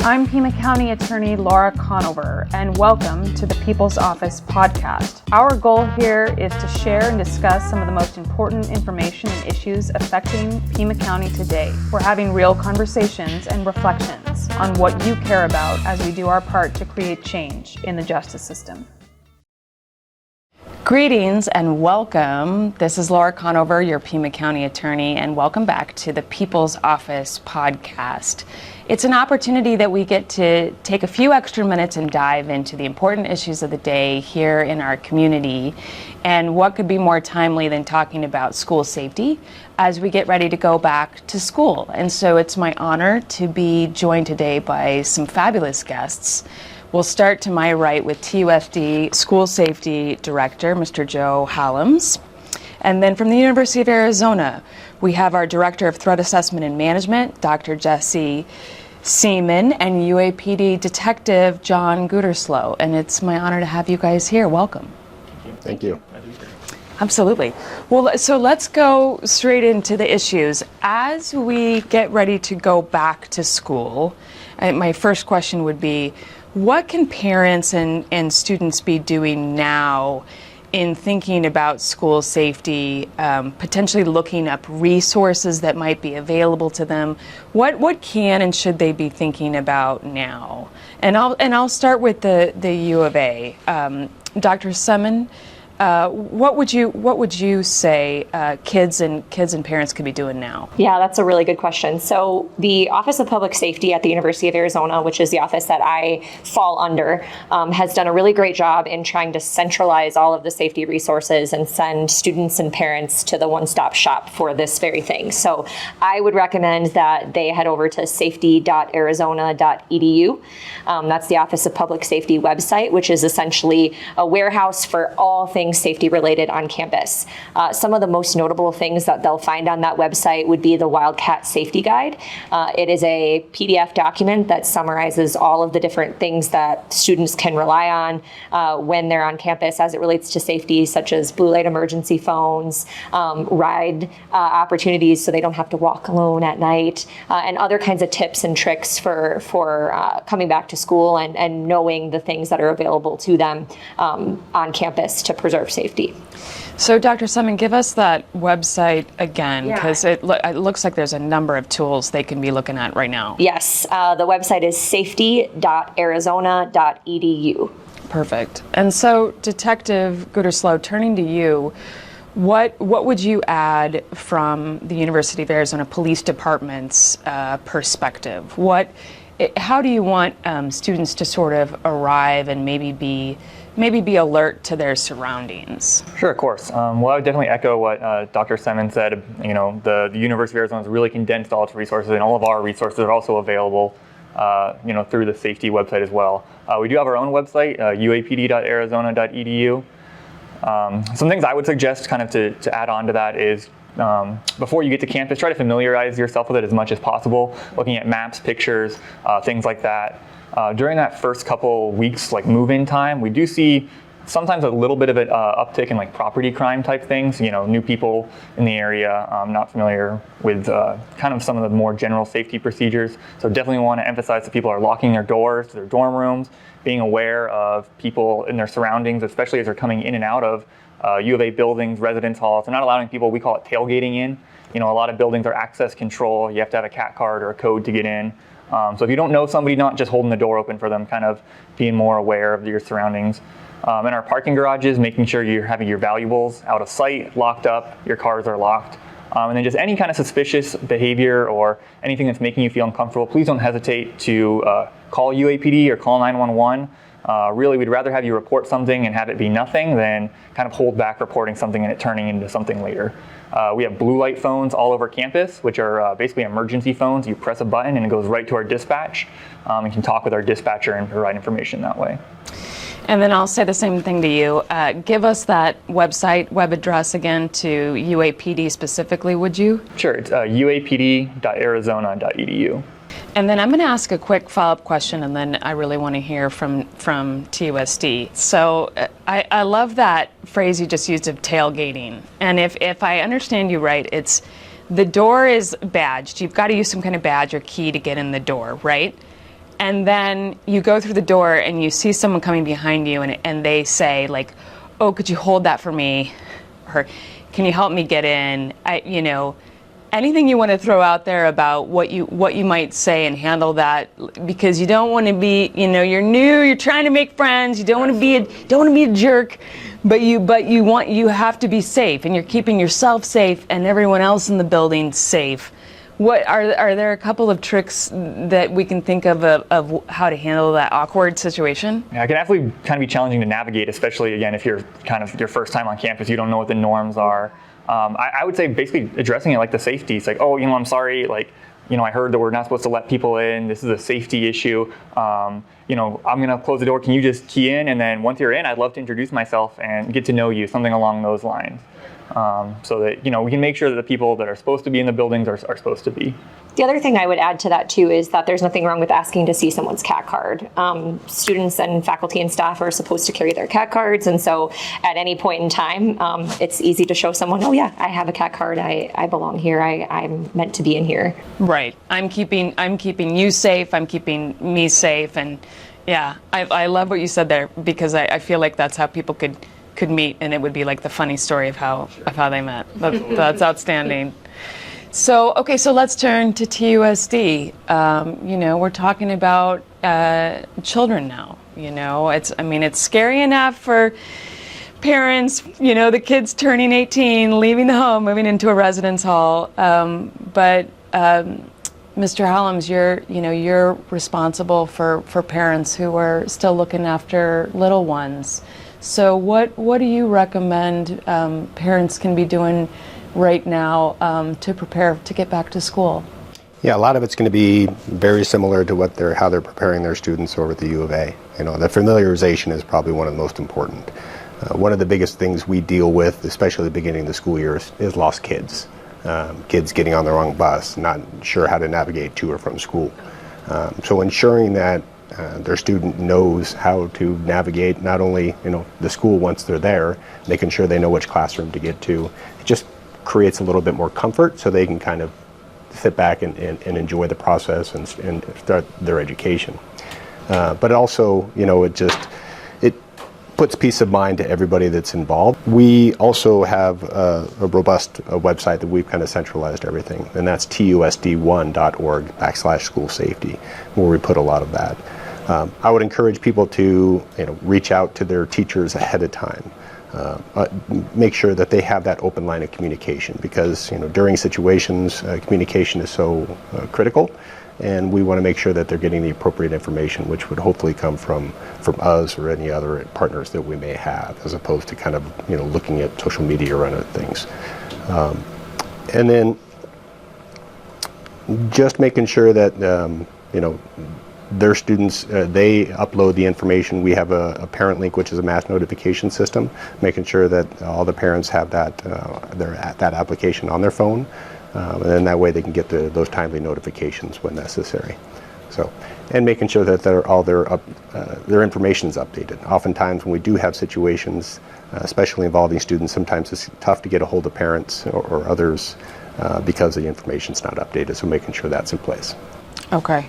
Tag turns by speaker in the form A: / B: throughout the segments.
A: I'm Pima County Attorney Laura Conover, and welcome to the People's Office podcast. Our goal here is to share and discuss some of the most important information and issues affecting Pima County today. We're having real conversations and reflections on what you care about as we do our part to create change in the justice system.
B: Greetings and welcome. This is Laura Conover, your Pima County Attorney, and welcome back to the People's Office podcast. It's an opportunity that we get to take a few extra minutes and dive into the important issues of the day here in our community. And what could be more timely than talking about school safety as we get ready to go back to school. And so it's my honor to be joined today by some fabulous guests. We'll start to my right with TUSD School Safety Director, Mr. Joe Hallams. And then from the University of Arizona, we have our Director of Threat Assessment and Management, Dr. Jesse Seaman, and UAPD Detective John Gooderslow. And it's my honor to have you guys here. Welcome.
C: Thank you.
B: Absolutely. Well, so let's go straight into the issues. As we get ready to go back to school, my first question would be, what can parents and students be doing now in thinking about school safety, potentially looking up resources that might be available to them? What can and should they be thinking about now? And I'll start with the U of A. Dr. Seaman, what would you say kids and parents could be doing now?
D: Yeah, that's a really good question. So the Office of Public Safety at the University of Arizona, which is the office that I fall under, has done a really great job in trying to centralize all of the safety resources and send students and parents to the one-stop shop for this very thing. So I would recommend that they head over to safety.arizona.edu. That's the Office of Public Safety website, which is essentially a warehouse for all things safety related on campus. Some of the most notable things that they'll find on that website would be the Wildcat Safety Guide. It is a PDF document that summarizes all of the different things that students can rely on when they're on campus as it relates to safety, such as blue light emergency phones, ride opportunities so they don't have to walk alone at night, and other kinds of tips and tricks for coming back to school and knowing the things that are available to them on campus to preserve safety.
B: So Dr. Seaman, give us that website again, because it looks like there's a number of tools they can be looking at right now.
D: Yes, the website is safety.arizona.edu.
B: Perfect. And so Detective Gooderslow, turning to you, what would you add from the University of Arizona Police Department's perspective? How do you want students to sort of arrive and maybe be alert to their surroundings?
C: Sure, of course. Well, I would definitely echo what Dr. Seaman said. You know, the University of Arizona has really condensed all its resources, and all of our resources are also available, through the safety website as well. We do have our own website, UAPD.arizona.edu. Some things I would suggest kind of to add on to that is, before you get to campus, try to familiarize yourself with it as much as possible, looking at maps, pictures, things like that. During that first couple weeks, like move-in time, we do see sometimes a little bit of an uptick in like property crime type things, new people in the area, not familiar with kind of some of the more general safety procedures. So definitely want to emphasize that people are locking their doors to their dorm rooms, being aware of people in their surroundings, especially as they're coming in and out of U of A buildings, residence halls. They're not allowing people, we call it tailgating in. A lot of buildings are access control. You have to have a CAT card or a code to get in. So if you don't know somebody, not just holding the door open for them, kind of being more aware of your surroundings. In our parking garages, making sure you're having your valuables out of sight, locked up, your cars are locked. And then just any kind of suspicious behavior or anything that's making you feel uncomfortable, please don't hesitate to call UAPD or call 911. Really, we'd rather have you report something and have it be nothing than kind of hold back reporting something and it turning into something later. We have blue light phones all over campus, which are basically emergency phones. You press a button and it goes right to our dispatch. You can talk with our dispatcher and provide information that way.
B: And then I'll say the same thing to you. Give us that website, web address again to UAPD specifically, would you?
C: Sure, it's UAPD.arizona.edu.
B: And then I'm going to ask a quick follow-up question, and then I really want to hear from TUSD. So I love that phrase you just used of tailgating. And if I understand you right, it's the door is badged. You've got to use some kind of badge or key to get in the door, right? And then you go through the door and you see someone coming behind you, and they say like, "Oh, could you hold that for me?" Or, "Can you help me get in?" Anything you want to throw out there about what you might say and handle that, because you don't want to be, you're new, you're trying to make friends, you don't want to be a jerk, but you have to be safe, and you're keeping yourself safe and everyone else in the building safe. What are there a couple of tricks that we can think of how to handle that awkward situation?
C: Yeah, it can absolutely kind of be challenging to navigate, especially again if you're kind of your first time on campus, you don't know what the norms are. I would say basically addressing it like the safety. It's like, "Oh, I'm sorry, like, I heard that we're not supposed to let people in. This is a safety issue. I'm gonna close the door. Can you just key in? And then once you're in, I'd love to introduce myself and get to know you," something along those lines. So that, we can make sure that the people that are supposed to be in the buildings are supposed to be.
D: The other thing I would add to that too is that there's nothing wrong with asking to see someone's CAT card. Students and faculty and staff are supposed to carry their CAT cards, and so at any point in time, it's easy to show someone, "Oh yeah, I have a CAT card. I belong here. I'm meant to be in here."
B: Right. I'm keeping you safe. I'm keeping me safe, and yeah, I love what you said there, because I feel like that's how people could meet, and it would be like the funny story of how they met. That's outstanding. So let's turn to TUSD. We're talking about children now. It's scary enough for parents, the kids turning 18, leaving the home, moving into a residence hall. But Mr. Hollums, you're responsible for parents who are still looking after little ones. So what do you recommend parents can be doing right now to prepare to get back to school?
E: Yeah, a lot of it's going to be very similar to how they're preparing their students over at the U of A. The familiarization is probably one of the most important. One of the biggest things we deal with, especially at the beginning of the school year, is lost kids. Kids getting on the wrong bus, not sure how to navigate to or from school. So ensuring that their student knows how to navigate not only the school once they're there, making sure they know which classroom to get to. It just creates a little bit more comfort, so they can kind of sit back and enjoy the process and start their education. But also, it puts peace of mind to everybody that's involved. We also have a robust website that we've kind of centralized everything, and that's TUSD1.org/school safety, where we put a lot of that. I would encourage people to reach out to their teachers ahead of time. Make sure that they have that open line of communication, because during situations communication is so critical, and we want to make sure that they're getting the appropriate information, which would hopefully come from us or any other partners that we may have, as opposed to kind of looking at social media or other things. And then just making sure that their students, they upload the information. We have a parent link, which is a mass notification system, making sure that all the parents have that that application on their phone, and then that way they can get those timely notifications when necessary. So, and making sure that their information is updated. Oftentimes when we do have situations, especially involving students, sometimes it's tough to get a hold of parents or others because the information's not updated, so making sure that's in place.
B: Okay.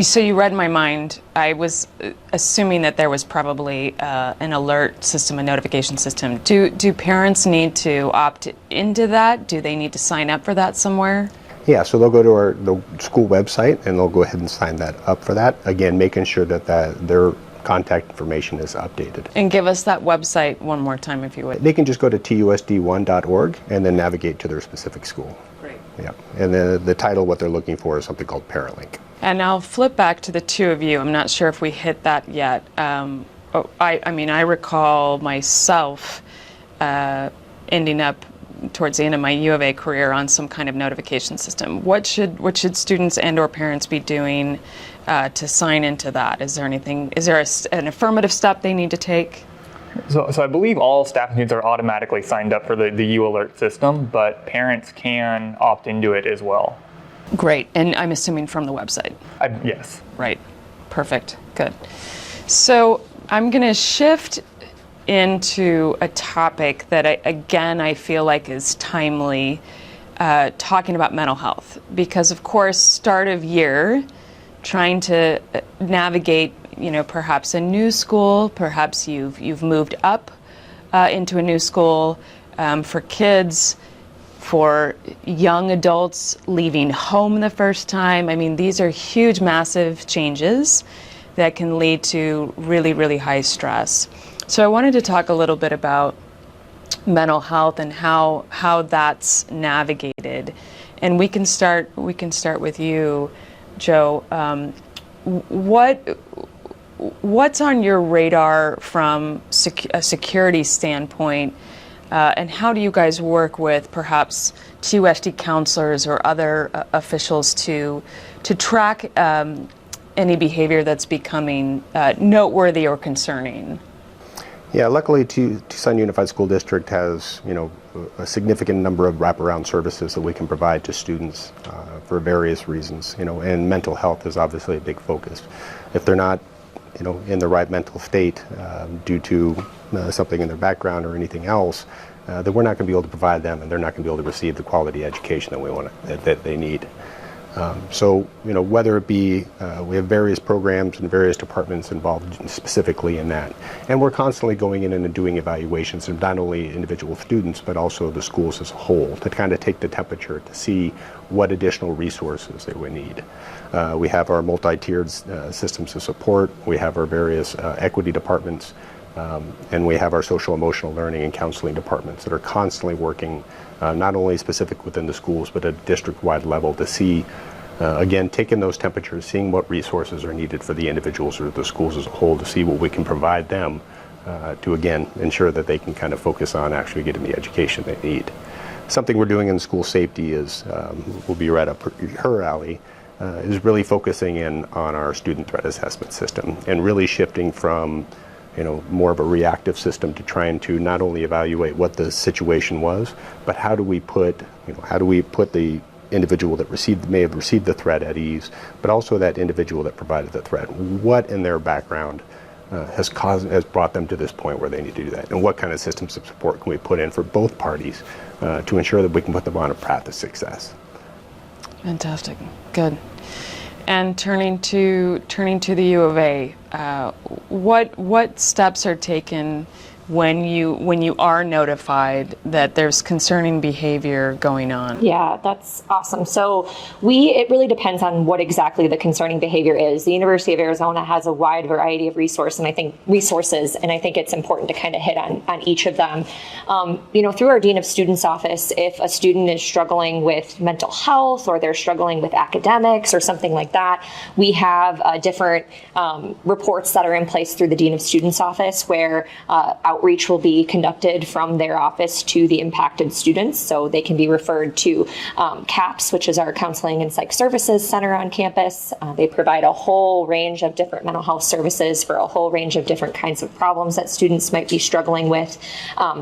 B: So you read my mind. I was assuming that there was probably an alert system, a notification system. Do parents need to opt into that? Do they need to sign up for that somewhere?
E: Yeah, so they'll go to the school website and they'll go ahead and sign that up for that. Again, making sure that their contact information is updated.
B: And give us that website one more time, if you would.
E: They can just go to TUSD1.org and then navigate to their specific school.
B: Great.
E: Yeah, and then the title, what they're looking for, is something called Parent Link.
B: And I'll flip back to the two of you. I'm not sure if we hit that yet. I recall myself ending up towards the end of my U of A career on some kind of notification system. What should students and or parents be doing to sign into that? Is there anything? Is there an affirmative step they need to take?
C: So I believe all staff and students are automatically signed up for the U Alert system, but parents can opt into it as well.
B: Great, and I'm assuming from the website.
C: Yes.
B: Right, perfect, good. So I'm going to shift into a topic that I feel like is timely, talking about mental health, because of course start of year trying to navigate, perhaps a new school, perhaps you've moved up into a new school, for kids, for young adults leaving home the first time. I mean, these are huge, massive changes that can lead to really, really high stress. So I wanted to talk a little bit about mental health and how that's navigated. And we can start with you, Joe. What's on your radar from a security standpoint, and how do you guys work with perhaps TUSD counselors or other officials to track any behavior that's becoming noteworthy or concerning?
E: Yeah, luckily Tucson Unified School District has, a significant number of wraparound services that we can provide to students for various reasons, and mental health is obviously a big focus. If they're not, in the right mental state due to something in their background or anything else, then we're not going to be able to provide them, and they're not going to be able to receive the quality education that they need. So, whether it be, we have various programs and various departments involved specifically in that. And we're constantly going in and doing evaluations of not only individual students, but also the schools as a whole to kind of take the temperature to see what additional resources they would need. We have our multi-tiered systems of support. We have our various equity departments. And we have our social emotional learning and counseling departments that are constantly working not only specific within the schools, but at a district-wide level to see, again, taking those temperatures, seeing what resources are needed for the individuals or the schools as a whole to see what we can provide them to, again, ensure that they can kind of focus on actually getting the education they need. Something we're doing in school safety is, will be right up her alley, is really focusing in on our student threat assessment system and really shifting from more of a reactive system to trying to not only evaluate what the situation was, but how do we put the individual that may have received the threat at ease, but also that individual that provided the threat. What in their background has brought them to this point where they need to do that, and what kind of systems of support can we put in for both parties to ensure that we can put them on a path to success.
B: Fantastic, good. And turning to the U of A, what steps are taken when you are notified that there's concerning behavior going on?
D: Yeah, that's awesome. So it really depends on what exactly the concerning behavior is. The University of Arizona has a wide variety of resources, and I think it's important to kind of hit on each of them. Through our Dean of Students office, if a student is struggling with mental health or they're struggling with academics or something like that, we have different reports that are in place through the Dean of Students office where outreach will be conducted from their office to the impacted students. So they can be referred to CAPS, which is our Counseling and Psych Services Center on campus. They provide a whole range of different mental health services for a whole range of different kinds of problems that students might be struggling with.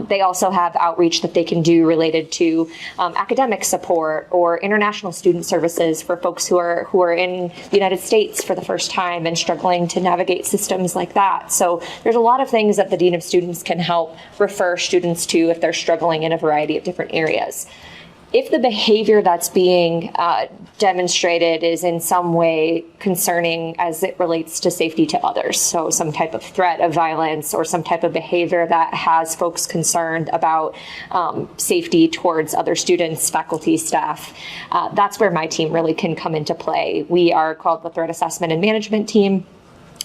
D: They also have outreach that they can do related to academic support or international student services for folks who are in the United States for the first time and struggling to navigate systems like that. So there's a lot of things that the Dean of Students can help refer students to if they're struggling in a variety of different areas. If the behavior that's being demonstrated is in some way concerning as it relates to safety to others, so some type of threat of violence or some type of behavior that has folks concerned about safety towards other students, faculty, staff, that's where my team really can come into play. We are called the Threat Assessment and Management Team.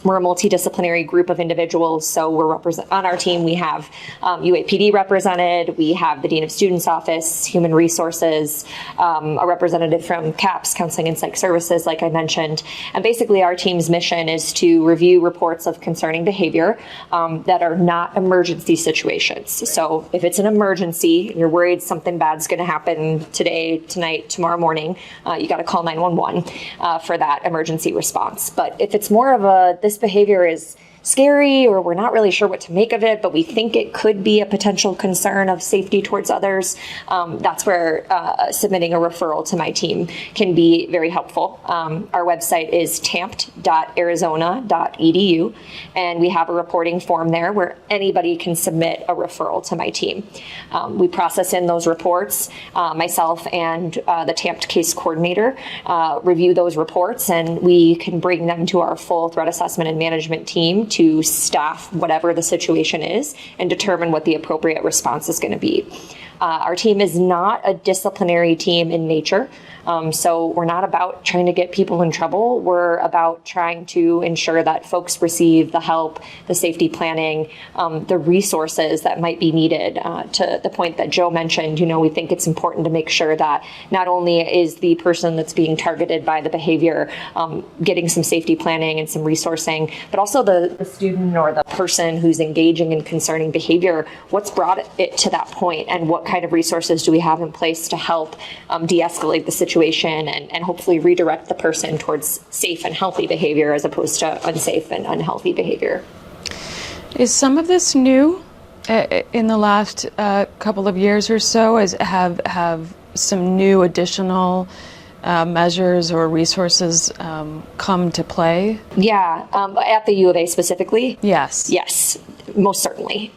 D: We're a multidisciplinary group of individuals, so on our team we have UAPD represented, we have the Dean of Students Office, Human Resources, a representative from CAPS, Counseling and Psych Services, like I mentioned. And basically our team's mission is to review reports of concerning behavior that are not emergency situations. So if it's an emergency, and you're worried something bad's going to happen today, tonight, tomorrow morning, you got to call 911 for that emergency response. But if it's more of this behavior is scary, or we're not really sure what to make of it, but we think it could be a potential concern of safety towards others, that's where submitting a referral to my team can be very helpful. Our website is TAMT.arizona.edu, and we have a reporting form there where anybody can submit a referral to my team. We process in those reports. Myself and the TAMT case coordinator review those reports, and we can bring them to our full threat assessment and management team to staff whatever the situation is and determine what the appropriate response is going to be. Our team is not a disciplinary team in nature. So we're not about trying to get people in trouble. We're about trying to ensure that folks receive the help, the safety planning, the resources that might be needed. To the point that Joe mentioned, we think it's important to make sure that not only is the person that's being targeted by the behavior getting some safety planning and some resourcing, but also the student or the person who's engaging in concerning behavior, what's brought it to that point, and what kind of resources do we have in place to help de-escalate the situation and hopefully redirect the person towards safe and healthy behavior as opposed to unsafe and unhealthy behavior.
B: Is some of this new in the last couple of years or so? Have some new additional measures or resources come to play?
D: Yeah, at the U of A specifically?
B: Yes.
D: Yes, most certainly.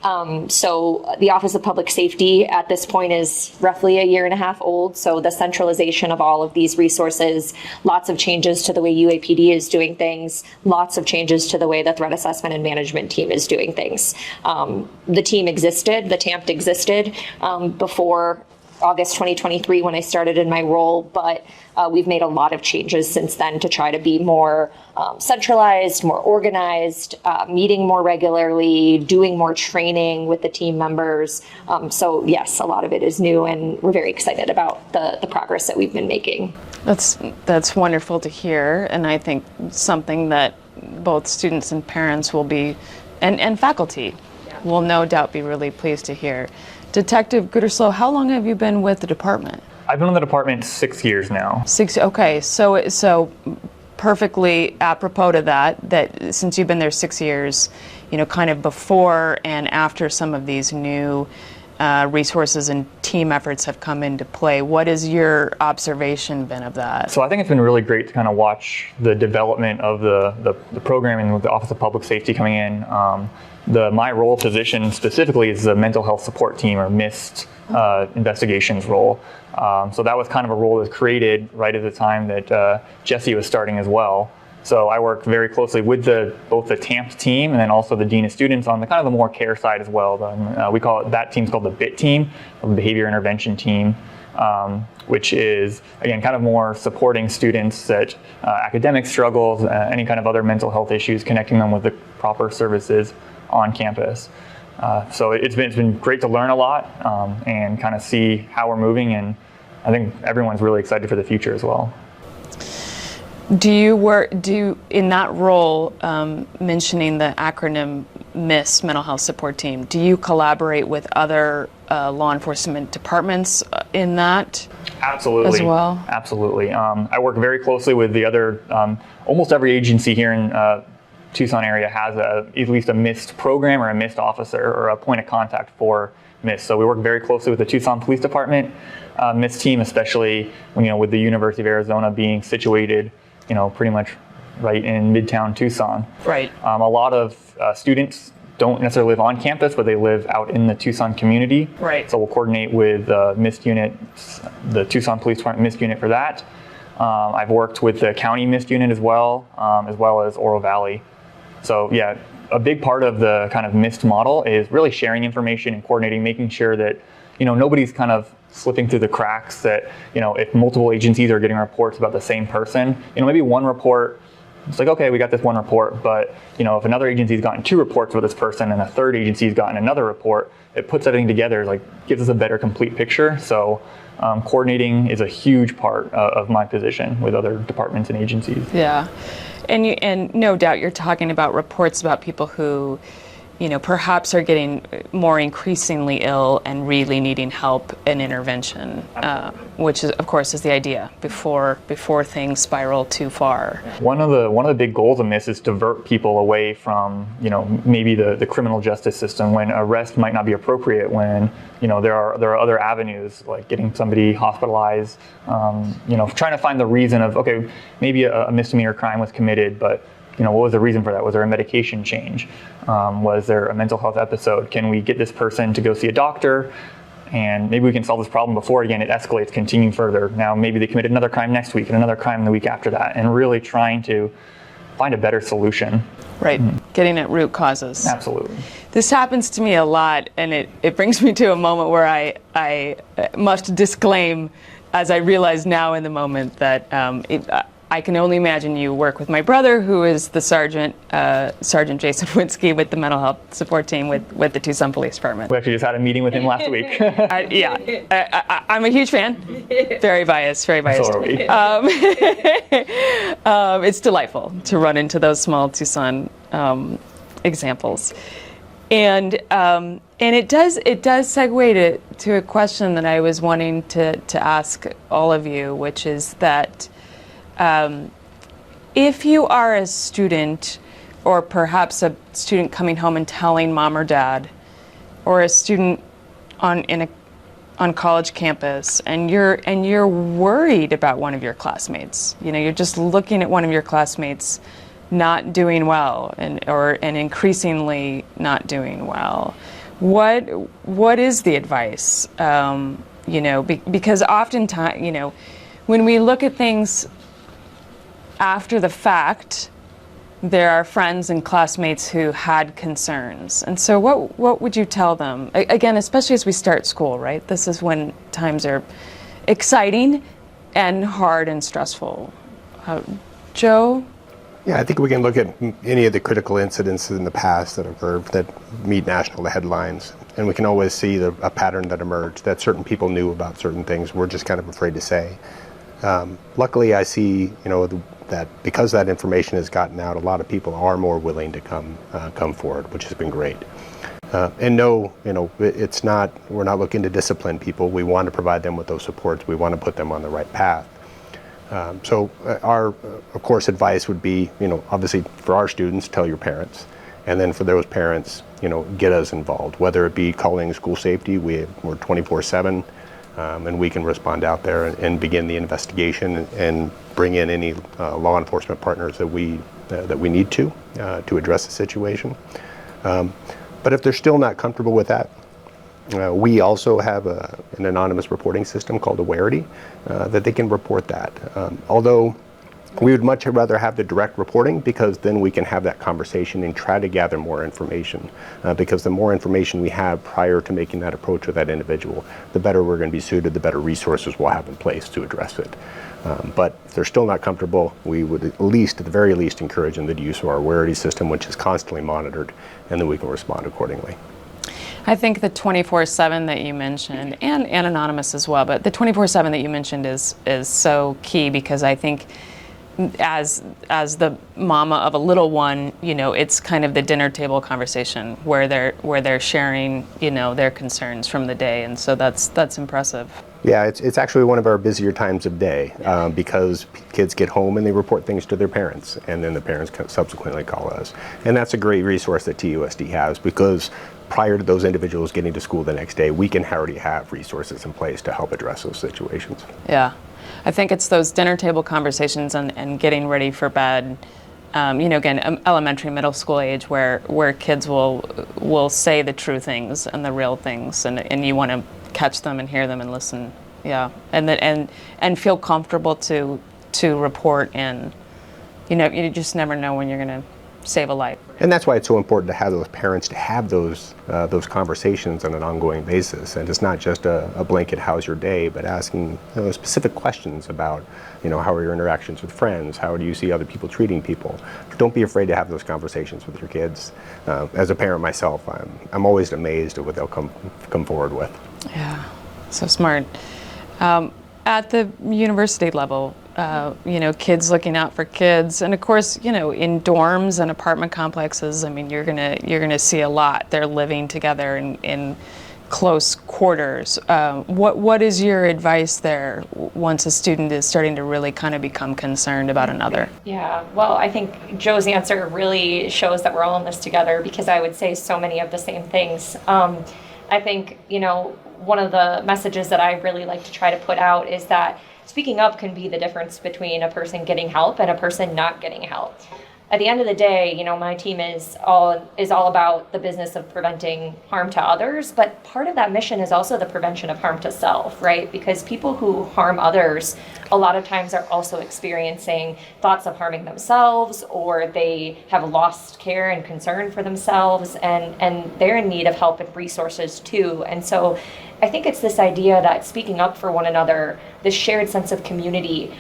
D: So the Office of Public Safety at this point is roughly a year and a half old. So the centralization of all of these resources, lots of changes to the way UAPD is doing things, lots of changes to the way the threat assessment and management team is doing things. The team existed, the TAMT existed before August 2023 when I started in my role, but we've made a lot of changes since then to try to be more centralized, more organized, meeting more regularly, doing more training with the team members. So yes, a lot of it is new, and we're very excited about the progress that we've been making.
B: That's wonderful to hear, and I think something that both students and parents will be, and faculty will no doubt be really pleased to hear. Detective Gooderslow, how long have you been with the department?
C: I've been in the department 6 years now.
B: Okay, so perfectly apropos to that since you've been there 6 years, kind of before and after some of these new resources and team efforts have come into play, what has your observation been of that?
C: So I think it's been really great to kind of watch the development of the programming with the Office of Public Safety coming in. My role position specifically is the mental health support team, or MIST investigations role. So that was kind of a role that was created right at the time that Jesse was starting as well. So I work very closely with both the TAMT team and then also the Dean of Students on the kind of the more care side as well. We call it, that team's called the BIT team, the Behavior Intervention Team, which is, again, kind of more supporting students that academic struggles, any kind of other mental health issues, connecting them with the proper services on campus. So it's been great to learn a lot and kind of see how we're moving, and I think everyone's really excited for the future as well.
B: Do you in that role, mentioning the acronym MIST, Mental Health Support Team, do you collaborate with other law enforcement departments in that?
C: Absolutely.
B: As well?
C: Absolutely. I work very closely with the other, almost every agency here in Tucson area has at least a MIST program or a MIST officer or a point of contact for MIST. So we work very closely with the Tucson Police Department MIST team, especially with the University of Arizona being situated, pretty much right in Midtown Tucson.
B: Right.
C: A lot of students don't necessarily live on campus, but they live out in the Tucson community.
B: Right.
C: So we'll coordinate with MIST units, the Tucson Police Department MIST unit for that. I've worked with the county MIST unit as well as Oro Valley. So yeah, a big part of the kind of MIST model is really sharing information and coordinating, making sure that nobody's kind of slipping through the cracks, that if multiple agencies are getting reports about the same person, maybe one report, it's like, okay, we got this one report, but if another agency's gotten 2 reports with this person and a third agency's gotten another report, it puts everything together, gives us a better complete picture. So coordinating is a huge part of my position with other departments and agencies.
B: Yeah. And no doubt you're talking about reports about people who perhaps are getting more increasingly ill and really needing help and intervention, which is, of course, is the idea before things spiral too far.
C: One of the big goals of this is to divert people away from, maybe the criminal justice system, when arrest might not be appropriate, when there are other avenues like getting somebody hospitalized, trying to find the reason of, okay, maybe a misdemeanor crime was committed, but what was the reason for that? Was there a medication change? Was there a mental health episode? Can we get this person to go see a doctor? And maybe we can solve this problem before, again, it escalates, continuing further. Now maybe they committed another crime next week and another crime the week after that, and really trying to find a better solution.
B: Right, getting at root causes.
C: Absolutely.
B: This happens to me a lot, and it brings me to a moment where I must disclaim, as I realize now in the moment, that I can only imagine you work with my brother, who is the Sergeant Jason Winsky with the mental health support team with the Tucson Police Department.
C: We actually just had a meeting with him last week.
B: I'm a huge fan. Very biased. So are we. It's delightful to run into those small Tucson examples, and it does segue to a question that I was wanting to ask all of you, which is that. If you are a student, or perhaps a student coming home and telling mom or dad, or a student on college campus, and you're worried about one of your classmates, you're just looking at one of your classmates not doing well and increasingly not doing well, what is the advice? Because oftentimes, when we look at things after the fact, there are friends and classmates who had concerns. And so what would you tell them? Again, especially as we start school, right? This is when times are exciting and hard and stressful. Joe?
E: Yeah, I think we can look at any of the critical incidents in the past that occurred that meet national headlines. And we can always see a pattern that emerged, that certain people knew about certain things. We're just kind of afraid to say. Luckily, I see, that because that information has gotten out, a lot of people are more willing to come forward, which has been great. And no, it's not, we're not looking to discipline people. We want to provide them with those supports. We want to put them on the right path. So our, of course, advice would be, obviously for our students, tell your parents. And then for those parents, get us involved, whether it be calling school safety. We're 24/7. And we can respond out there and begin the investigation and bring in any law enforcement partners that we need to address the situation. But if they're still not comfortable with that, we also have an anonymous reporting system called Awarity that they can report that. Although we would much rather have the direct reporting, because then we can have that conversation and try to gather more information. Because the more information we have prior to making that approach with that individual, the better we're going to be suited, the better resources we'll have in place to address it. But if they're still not comfortable, we would at the very least, encourage them to use our Awarity system, which is constantly monitored, and then we can respond accordingly.
B: I think the 24/7 that you mentioned, and anonymous as well, but the 24/7 that you mentioned is so key, because I think as the mama of a little one, it's kind of the dinner table conversation where they're sharing, their concerns from the day, and so that's impressive.
E: Yeah, it's actually one of our busier times of day, because kids get home and they report things to their parents, and then the parents subsequently call us. And that's a great resource that TUSD has, because prior to those individuals getting to school the next day, we can already have resources in place to help address those situations.
B: Yeah. I think it's those dinner table conversations and getting ready for bed, again, elementary, middle school age, where kids will say the true things and the real things, and you want to catch them and hear them and listen. Yeah, and feel comfortable to report, and you just never know when you're going to save a life.
E: And that's why it's so important to have those parents to have those conversations on an ongoing basis. And it's not just a blanket "how's your day," but asking specific questions about how are your interactions with friends, how do you see other people treating people. Don't be afraid to have those conversations with your kids. As a parent myself, I'm always amazed at what they'll come forward with.
B: Yeah, so smart. at the university level, kids looking out for kids, and of course, in dorms and apartment complexes, I mean, you're gonna see a lot. They're living together in close quarters. What is your advice there once a student is starting to really kind of become concerned about another?
D: Yeah, well, I think Joe's answer really shows that we're all in this together, because I would say so many of the same things. I think, one of the messages that I really like to try to put out is that speaking up can be the difference between a person getting help and a person not getting help. At the end of the day, my team is all about the business of preventing harm to others, but part of that mission is also the prevention of harm to self, right? Because people who harm others a lot of times are also experiencing thoughts of harming themselves, or they have lost care and concern for themselves, and they're in need of help and resources too. And so I think it's this idea that speaking up for one another, this shared sense of community,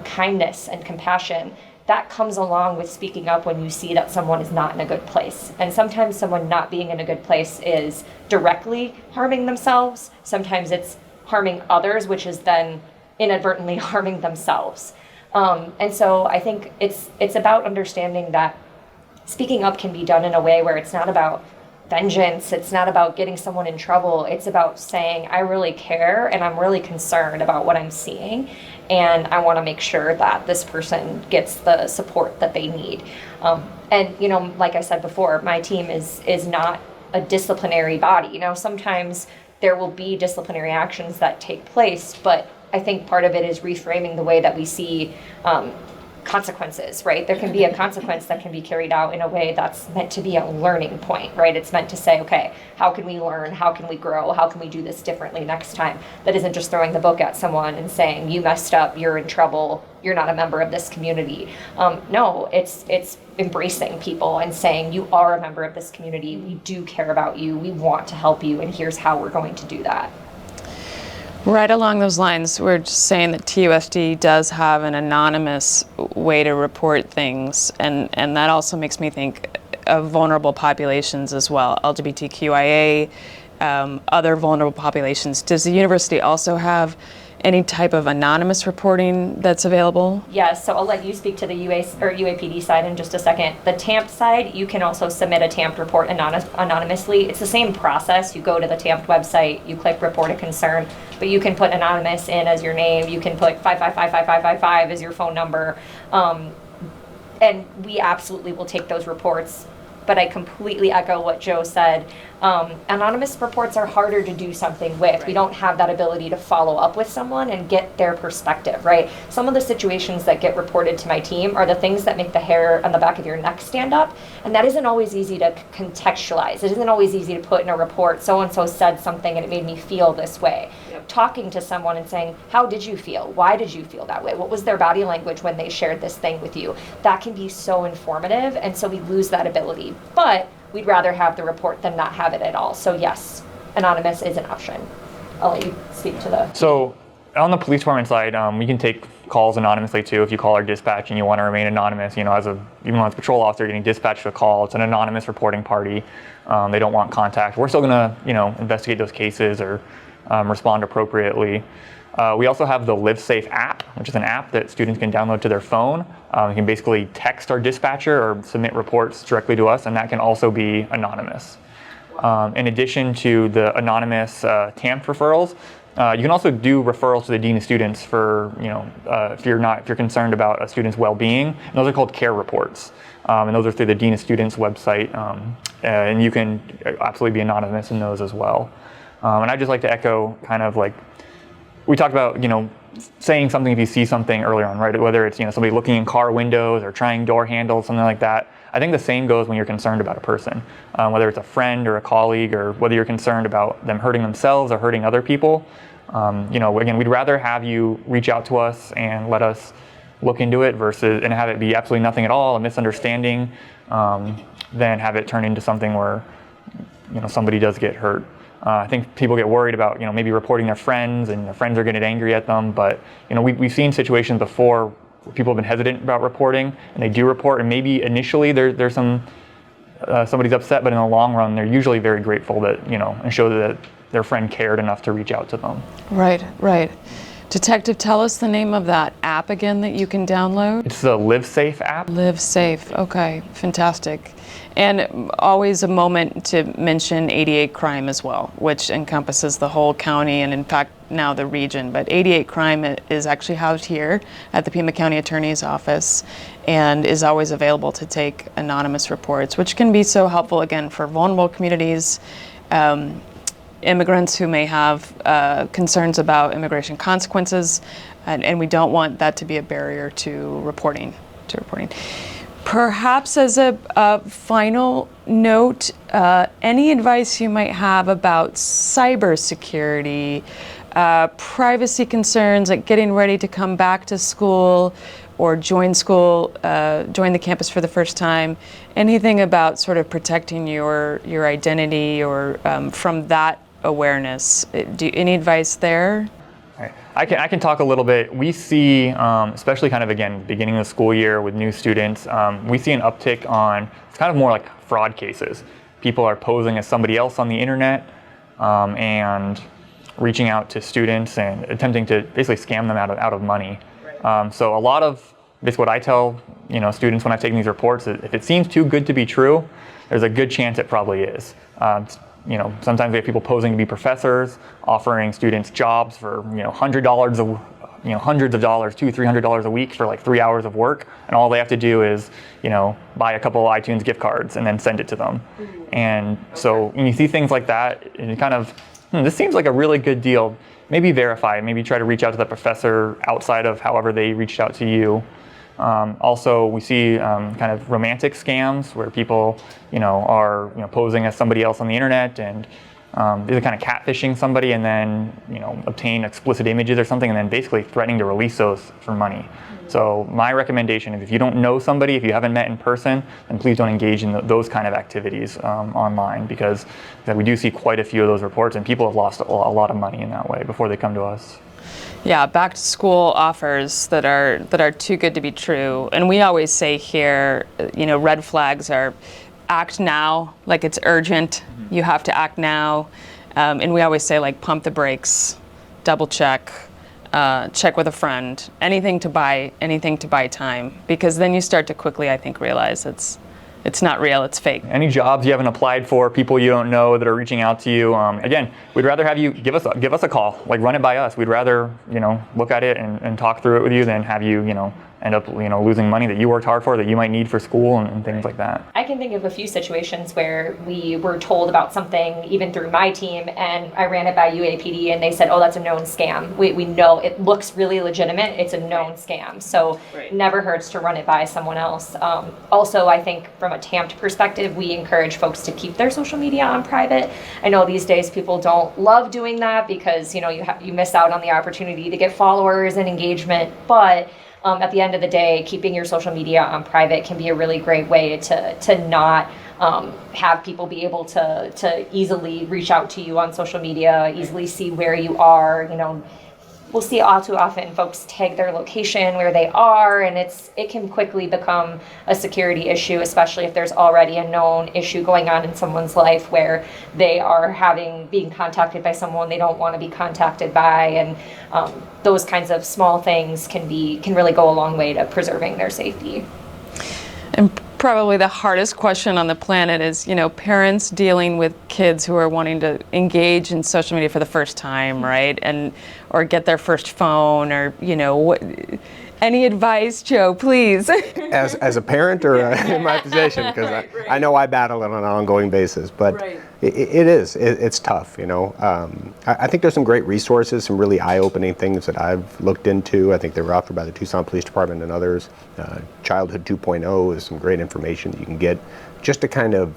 D: kindness and compassion, that comes along with speaking up when you see that someone is not in a good place. And sometimes someone not being in a good place is directly harming themselves. Sometimes it's harming others, which is then inadvertently harming themselves. And so I think it's about understanding that speaking up can be done in a way where it's not about vengeance, it's not about getting someone in trouble, it's about saying, I really care and I'm really concerned about what I'm seeing, and I want to make sure that this person gets the support that they need. And like I said before, my team is not a disciplinary body. Sometimes there will be disciplinary actions that take place, but I think part of it is reframing the way that we see consequences, right? There can be a consequence that can be carried out in a way that's meant to be a learning point, right? It's meant to say, okay, how can we learn? How can we grow? How can we do this differently next time? That isn't just throwing the book at someone and saying, you messed up, you're in trouble, you're not a member of this community. No, it's embracing people and saying, you are a member of this community. We do care about you. We want to help you. And here's how we're going to do that.
B: Right along those lines, we're just saying that TUSD does have an anonymous way to report things, and that also makes me think of vulnerable populations as well, LGBTQIA, other vulnerable populations. Does the university also have any type of anonymous reporting that's available?
D: Yes, so I'll let you speak to the UAPD side in just a second. The TAMT side, you can also submit a TAMT report anonymously. It's the same process. You go to the TAMT website, you click report a concern, but you can put anonymous in as your name. You can put 5555555 as your phone number. And we absolutely will take those reports. But I completely echo what Joe said. Anonymous reports are harder to do something with. We don't have that ability to follow up with someone and get their perspective, right? Some of the situations that get reported to my team are the things that make the hair on the back of your neck stand up, and that isn't always easy to contextualize. It isn't always easy to put in a report, so-and-so said something and it made me feel this way. Yep. Talking to someone and saying, how did you feel? Why did you feel that way? What was their body language when they shared this thing with you? That can be so informative, and so we lose that ability. But we'd rather have the report than not have it at all. So yes, anonymous is an option. I'll let you speak to the...
C: So on the police department side, we can take calls anonymously too. If you call our dispatch and you want to remain anonymous, even as a patrol officer getting dispatched to a call, it's an anonymous reporting party. They don't want contact. We're still going to, investigate those cases or respond appropriately. We also have the Live Safe app, which is an app that students can download to their phone. You can basically text our dispatcher or submit reports directly to us, and that can also be anonymous. In addition to the anonymous TAMT referrals, you can also do referrals to the dean of students for, if you're concerned about a student's well-being. And those are called care reports, and those are through the dean of students website, and you can absolutely be anonymous in those as well. And I'd just like to echo kind of like we talked about, saying something if you see something earlier on, right? Whether it's, somebody looking in car windows or trying door handles, something like that. I think the same goes when you're concerned about a person, whether it's a friend or a colleague, or whether you're concerned about them hurting themselves or hurting other people. Again, we'd rather have you reach out to us and let us look into it and have it be absolutely nothing at all, a misunderstanding, than have it turn into something where, somebody does get hurt. I think people get worried about, maybe reporting their friends and their friends are getting angry at them. But, we've seen situations before where people have been hesitant about reporting, and they do report. And maybe initially there's somebody's upset, but in the long run, they're usually very grateful that, and show that their friend cared enough to reach out to them.
B: Right. Detective, tell us the name of that app again that you can download.
C: It's the Live Safe app.
B: Live Safe. Okay, fantastic. And always a moment to mention 88 Crime as well, which encompasses the whole county and in fact now the region. But 88 Crime is actually housed here at the Pima County Attorney's Office and is always available to take anonymous reports, which can be so helpful again for vulnerable communities, immigrants who may have concerns about immigration consequences, and we don't want that to be a barrier to reporting. Perhaps as a final note, any advice you might have about cybersecurity, privacy concerns, like getting ready to come back to school or join the campus for the first time, anything about sort of protecting your identity or from that awareness. Any advice there?
C: Right. I can talk a little bit. We see, especially kind of again, beginning of the school year with new students, we see an uptick on, it's kind of more like fraud cases. People are posing as somebody else on the internet and reaching out to students and attempting to basically scam them out of money. Right. So a lot of, basically what I tell students when I've taken these reports is if it seems too good to be true, there's a good chance it probably is. Sometimes we have people posing to be professors, offering students jobs for hundreds of dollars, $200-$300 a week for like 3 hours of work, and all they have to do is buy a couple of iTunes gift cards and then send it to them. And so when you see things like that, it kind of this seems like a really good deal. Maybe verify. Maybe try to reach out to the professor outside of however they reached out to you. Also, we see kind of romantic scams where people, are posing as somebody else on the internet and these are kind of catfishing somebody and then obtain explicit images or something and then basically threatening to release those for money. So my recommendation is if you don't know somebody, if you haven't met in person, then please don't engage in those kind of activities online because we do see quite a few of those reports and people have lost a lot of money in that way before they come to us.
B: Yeah, back to school offers that are too good to be true. And we always say here, red flags are act now, like it's urgent. Mm-hmm. You have to act now. And we always say like pump the brakes, double check, check with a friend, anything to buy time. Because then you start to quickly, I think, realize it's not real, it's fake.
C: Any jobs you haven't applied for, people you don't know that are reaching out to you. Again, we'd rather have you give us a call, like run it by us. We'd rather, look at it and talk through it with you than have you, end up, losing money that you worked hard for that you might need for school and things like that.
D: I can think of a few situations where we were told about something, even through my team, and I ran it by UAPD and they said, oh, that's a known scam. We know it looks really legitimate. It's a known scam. So never hurts to run it by someone else. Also, I think from a TAMT perspective, we encourage folks to keep their social media on private. I know these days people don't love doing that because, you miss out on the opportunity to get followers and engagement, but at the end of the day, keeping your social media on private can be a really great way to not have people be able to easily reach out to you on social media, easily see where you are. We'll see all too often folks tag their location where they are, and it can quickly become a security issue, especially if there's already a known issue going on in someone's life where they are being contacted by someone they don't want to be contacted by, and those kinds of small things can really go a long way to preserving their safety.
B: And probably the hardest question on the planet is, parents dealing with kids who are wanting to engage in social media for the first time, right? Or get their first phone or, any advice, Joe, please?
E: As a parent or in my position, because I know I battle it on an ongoing basis, but it's tough, I think there's some great resources, some really eye-opening things that I've looked into. I think they were offered by the Tucson Police Department and others. Childhood 2.0 is some great information that you can get just to kind of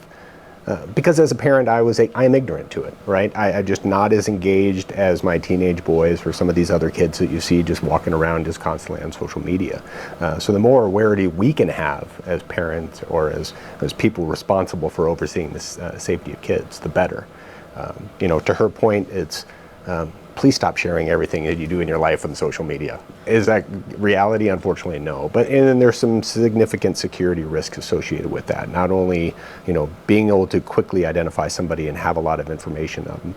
E: because as a parent, I am ignorant to it, right? I'm just not as engaged as my teenage boys or some of these other kids that you see just walking around just constantly on social media. So the more awareness we can have as parents or as people responsible for overseeing this safety of kids, the better. To her point, it's please stop sharing everything that you do in your life on social media. Is that reality? Unfortunately, no. But and then there's some significant security risks associated with that. Not only, being able to quickly identify somebody and have a lot of information of them,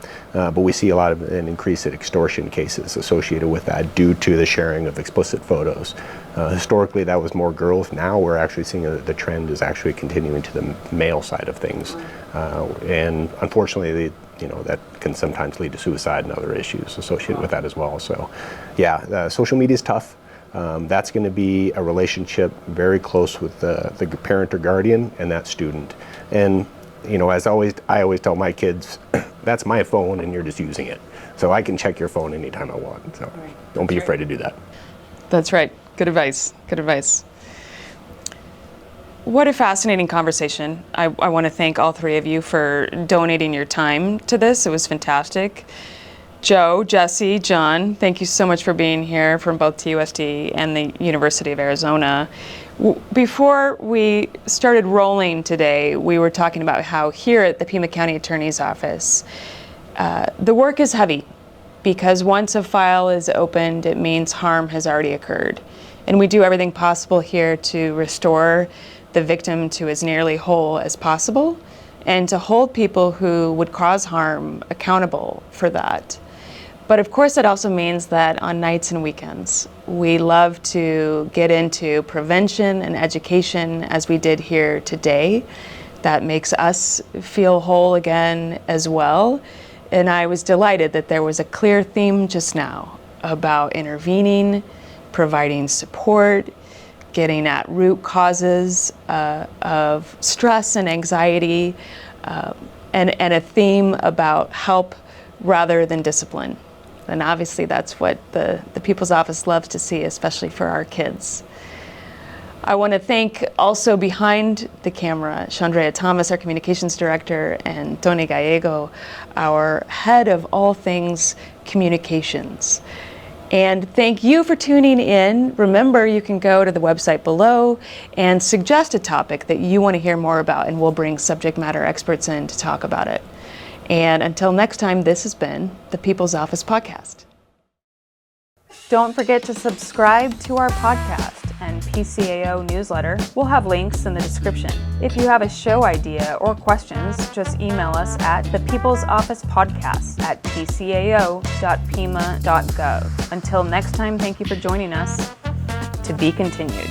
E: but we see a lot of an increase in extortion cases associated with that due to the sharing of explicit photos. Historically, that was more girls. Now we're actually seeing the trend is actually continuing to the male side of things, and unfortunately, that can sometimes lead to suicide and other issues associated with that as well. So, yeah, social media is tough. That's going to be a relationship very close with the parent or guardian and that student. And as I always tell my kids, that's my phone and you're just using it. So I can check your phone anytime I want. So don't be afraid to do that.
B: That's right. Good advice. Good advice. What a fascinating conversation. I want to thank all three of you for donating your time to this. It was fantastic. Joe, Jesse, John, thank you so much for being here from both TUSD and the University of Arizona. Before we started rolling today, we were talking about how here at the Pima County Attorney's Office, the work is heavy because once a file is opened, it means harm has already occurred. And we do everything possible here to restore the victim to as nearly whole as possible and to hold people who would cause harm accountable for that. But of course, it also means that on nights and weekends, we love to get into prevention and education as we did here today. That makes us feel whole again as well. And I was delighted that there was a clear theme just now about intervening, providing support, getting at root causes of stress and anxiety, and a theme about help rather than discipline. And obviously that's what the People's Office loves to see, especially for our kids. I want to thank also behind the camera, Chandrea Thomas, our communications director, and Tony Gallego, our head of all things communications. And thank you for tuning in. Remember, you can go to the website below and suggest a topic that you want to hear more about, and we'll bring subject matter experts in to talk about it. And until next time, this has been the People's Office Podcast.
A: Don't forget to subscribe to our podcast and PCAO newsletter. We'll have links in the description. If you have a show idea or questions, just email us at thepeoplesofficepodcast@pcao.pima.gov. Until next time, thank you for joining us. To be continued.